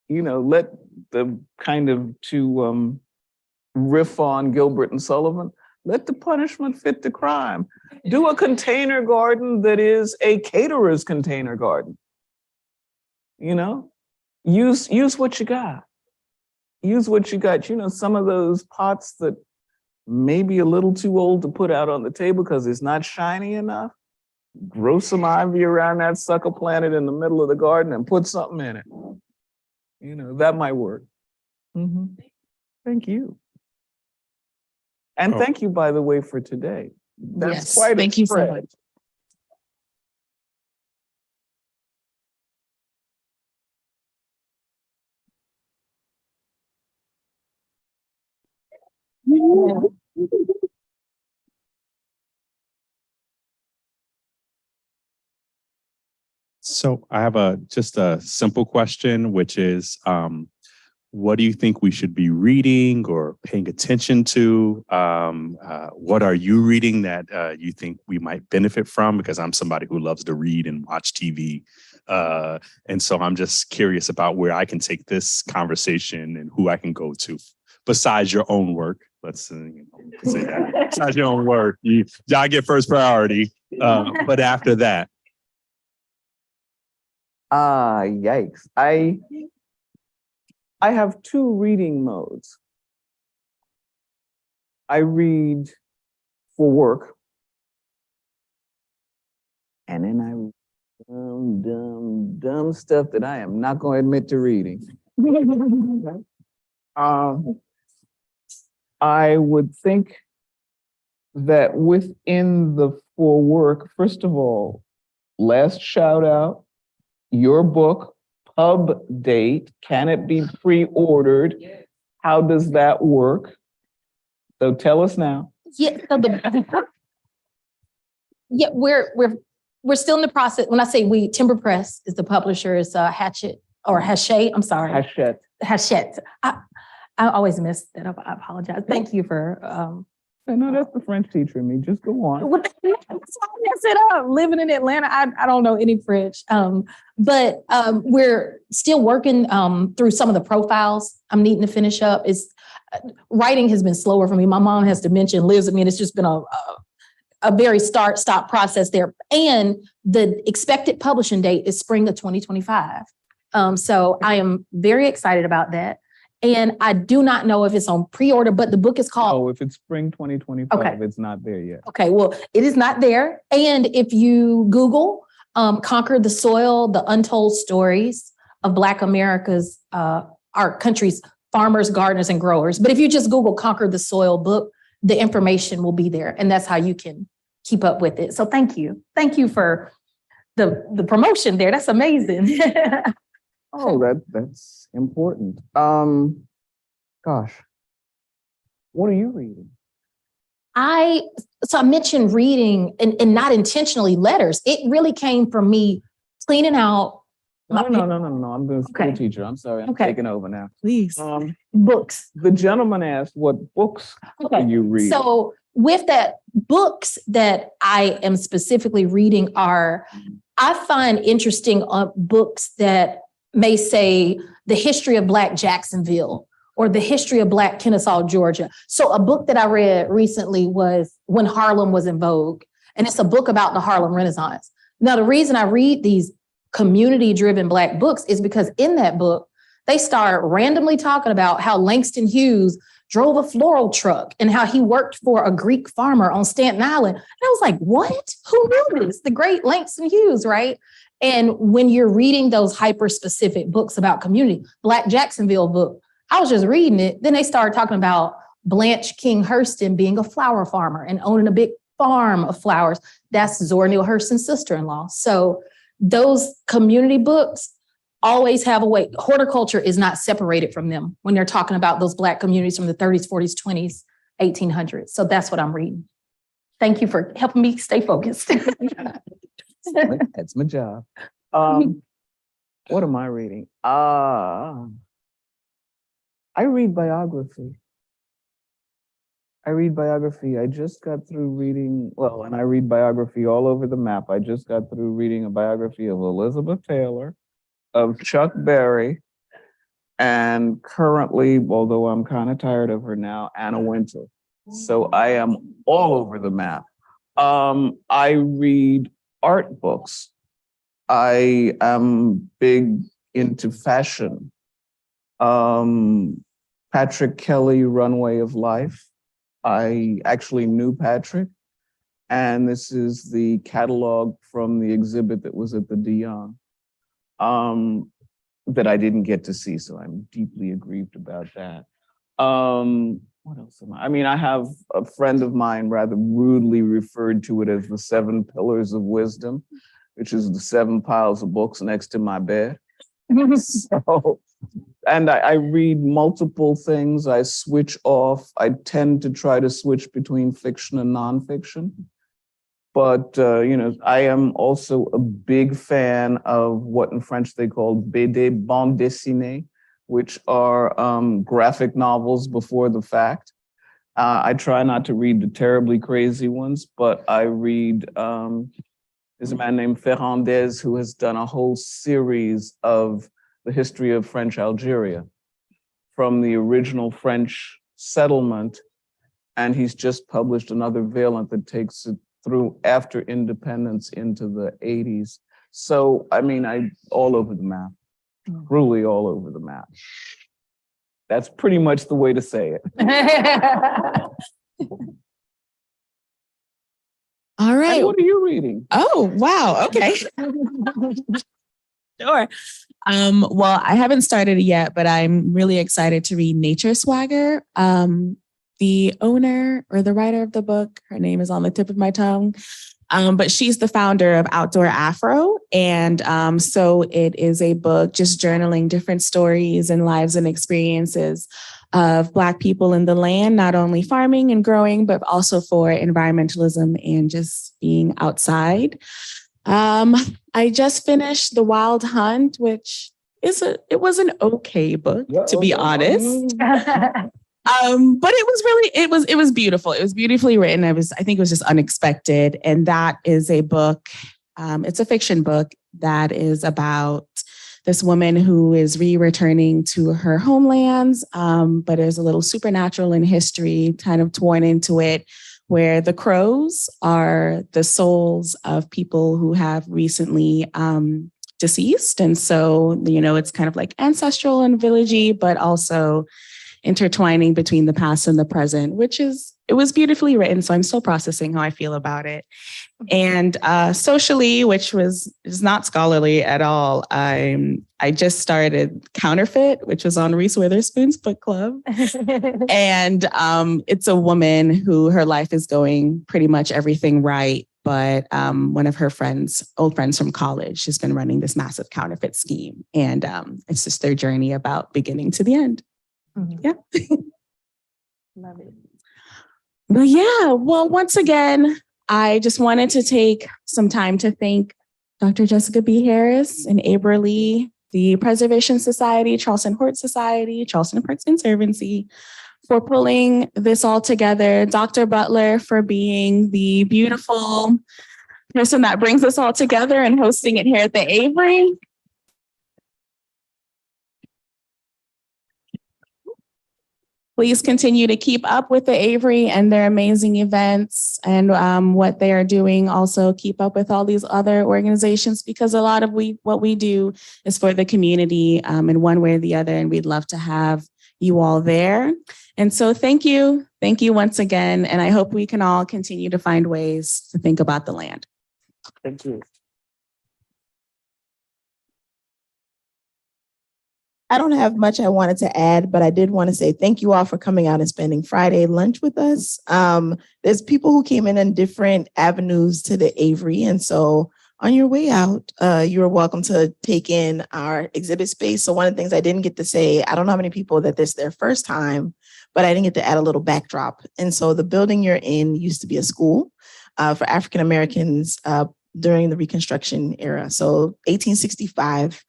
Let the kind of to riff on Gilbert and Sullivan, let the punishment fit the crime. Do a container garden that is a caterer's container garden. Use what you got. Use what you got. Some of those pots that may be a little too old to put out on the table because it's not shiny enough. Grow some ivy around that sucker, plant it in the middle of the garden and put something in it. That might work. Thank you. And thank you, by the way, for today. That's Yes, quite thank you so much. So I have just a simple question, which is, what do you think we should be reading or paying attention to? What are you reading that you think we might benefit from? Because I'm somebody who loves to read and watch TV. And so I'm just curious about where I can take this conversation and who I can go to besides your own work. Let's say that. Besides your own work, y'all get first priority. But after that. Yikes. I have two reading modes. I read for work, and then I read dumb stuff that I am not going to admit to reading. I would think that within the for work, first of all, last shout out, your book, pub date, can it be pre-ordered? Yes. How does that work? So tell us now. Yeah, so we're still in the process. When I say we, Timber Press is the publisher, is Hachette. I'm sorry. Hachette. I always miss that up. I apologize. Thank you for no, that's the French teacher in me. Just go on. That's why I mess it up. Living in Atlanta, I don't know any French. But we're still working through some of the profiles I'm needing to finish up. Writing has been slower for me. My mom has dementia and lives with me, and it's just been a very start-stop process there. And the expected publishing date is spring of 2025. So I am very excited about that. And I do not know if it's on pre-order, but the book is called... Oh, if it's spring 2025, okay. It's not there yet. Okay, well, it is not there. And if you Google Conquer the Soil, the Untold Stories of Black America's, our country's farmers, gardeners, and growers. But if you just Google Conquer the Soil book, the information will be there. And that's how you can keep up with it. So thank you. Thank you for the promotion there. That's amazing. Oh, that's important. Gosh, what are you reading? I mentioned reading and not intentionally letters. It really came from me cleaning out. No. I'm the school teacher. I'm sorry. I'm taking over now. Please. Books. The gentleman asked, what books are you reading? So with that, books that I am specifically reading I find interesting books that may say the history of Black Jacksonville or the history of Black Kennesaw, Georgia. So a book that I read recently was When Harlem Was in Vogue, and it's a book about the Harlem Renaissance. Now, the reason I read these community-driven Black books is because in that book, they start randomly talking about how Langston Hughes drove a floral truck and how he worked for a Greek farmer on Staten Island. And I was like, what? Who knew this? The great Langston Hughes, right? And when you're reading those hyper-specific books about community, Black Jacksonville book, I was just reading it. Then they started talking about Blanche King Hurston being a flower farmer and owning a big farm of flowers. That's Zora Neale Hurston's sister-in-law. So those community books always have a way. Horticulture is not separated from them when they're talking about those Black communities from the 30s, 40s, 20s, 1800s. So that's what I'm reading. Thank you for helping me stay focused. That's my job. What am I reading? I read biography. I just got through reading, well, and I read biography all over the map. I just got through reading a biography of Elizabeth Taylor, of Chuck Berry, and currently, although I'm kind of tired of her now, Anna Wintour. So I am all over the map. I read art books. I am big into fashion. Patrick Kelly, Runway of Life. I actually knew Patrick, and this is the catalog from the exhibit that was at the Dion that I didn't get to see, so I'm deeply aggrieved about that. What else am I? I mean, I have a friend of mine rather rudely referred to it as the 7 pillars of wisdom, which is the 7 piles of books next to my bed. So, and I read multiple things. I switch off. I tend to try to switch between fiction and nonfiction. But, I am also a big fan of what in French they call BD, bande dessinée, which are graphic novels before the fact. I try not to read the terribly crazy ones, but I read, there's a man named Ferrandez who has done a whole series of the history of French Algeria from the original French settlement. And he's just published another variant that takes it through after independence into the 80s. So, I mean, all over the map, truly all over the map. That's pretty much the way to say it. All right. And what are you reading? Oh, wow. Okay. Sure. Well, I haven't started it yet, but I'm really excited to read Nature Swagger. The owner or the writer of the book, her name is on the tip of my tongue, but she's the founder of Outdoor Afro. And so it is a book just journaling different stories and lives and experiences of Black people in the land, not only farming and growing, but also for environmentalism and just being outside. I just finished The Wild Hunt, which it was an okay book, to be honest. But it was beautiful. It was beautifully written. I think it was just unexpected. And that is a book. It's a fiction book that is about this woman who is returning to her homelands. But there's a little supernatural in history kind of torn into it, where the crows are the souls of people who have recently deceased. And so, it's kind of like ancestral and villagey, but also intertwining between the past and the present, it was beautifully written. So I'm still processing how I feel about it. And socially, which is not scholarly at all, I just started Counterfeit, which was on Reese Witherspoon's book club. And it's a woman who her life is going pretty much everything right. But one of her old friends from college, has been running this massive counterfeit scheme. And it's just their journey about beginning to the end. Mhm. Yeah. Love it. But yeah, well, once again, I just wanted to take some time to thank Dr. Jessica B. Harris and Abra Lee, the Preservation Society, Charleston Hort Society, Charleston Parks Conservancy, for pulling this all together. Dr. Butler for being the beautiful person that brings us all together and hosting it here at the Avery. Please continue to keep up with the Avery and their amazing events and what they are doing. Also keep up with all these other organizations, because a lot of what we do is for the community in one way or the other. And we'd love to have you all there. And so thank you. Thank you once again. And I hope we can all continue to find ways to think about the land. Thank you. I don't have much I wanted to add, but I did want to say thank you all for coming out and spending Friday lunch with us. There's people who came in different avenues to the Avery. And so On your way out, you are welcome to take in our exhibit space. So one of the things I didn't get to say, I don't know how many people that this is their first time, but I didn't get to add a little backdrop. And so the building you're in used to be a school for African Americans during the Reconstruction era. So 1865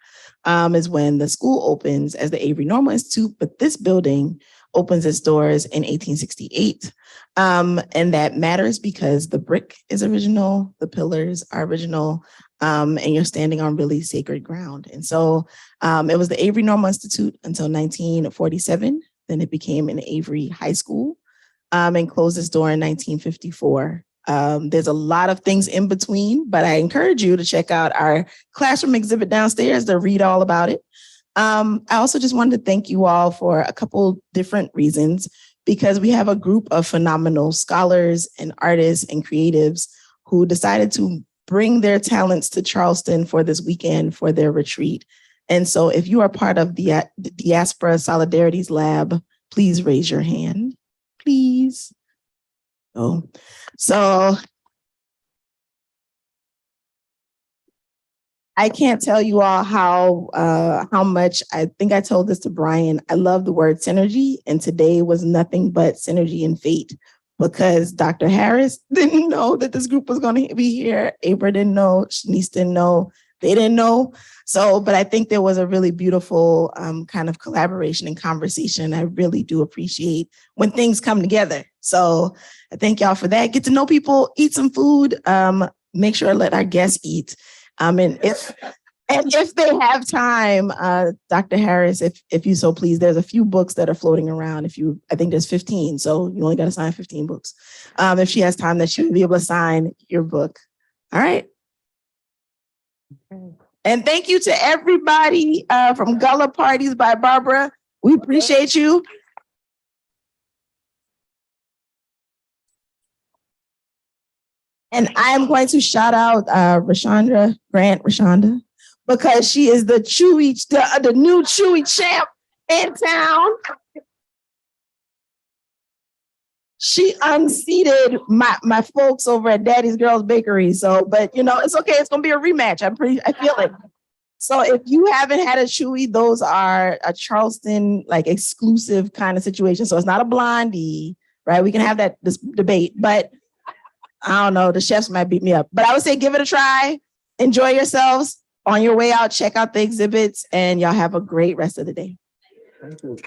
is when the school opens as the Avery Normal Institute, but this building opens its doors in 1868. And that matters because the brick is original, the pillars are original, and you're standing on really sacred ground. And so it was the Avery Normal Institute until 1947. Then it became an Avery High School and closed its door in 1954. There's a lot of things in between, but I encourage you to check out our classroom exhibit downstairs to read all about it. I also just wanted to thank you all for a couple different reasons, because we have a group of phenomenal scholars and artists and creatives who decided to bring their talents to Charleston for this weekend for their retreat. And so if you are part of the Diaspora Solidarities Lab, please raise your hand, please. Oh, so I can't tell you all how much, I think I told this to Brian, I love the word synergy, and today was nothing but synergy and fate, because Dr. Harris didn't know that this group was going to be here. Abra didn't know, Shanice didn't know, they didn't know. So, but I think there was a really beautiful kind of collaboration and conversation. I really do appreciate when things come together. So I thank y'all for that. Get to know people, eat some food, make sure to let our guests eat. And if they have time, Dr. Harris, if you so please, there's a few books that are floating around. I think there's 15, so you only got to sign 15 books. If she has time, that she will be able to sign your book. All right. Okay. And thank you to everybody from Gullah Parties by Barbara. We appreciate you. And I am going to shout out Rashonda Grant, because she is the the new Chewy champ in town. She unseated my folks over at Daddy's Girls Bakery. So, but you know, it's okay. It's gonna be a rematch. I feel it. So if you haven't had a Chewy, those are a Charleston like exclusive kind of situation. So it's not a blondie, right? We can have this debate, but I don't know, the chefs might beat me up, but I would say give it a try. Enjoy yourselves. On your way out, check out the exhibits, and y'all have a great rest of the day. Thank you.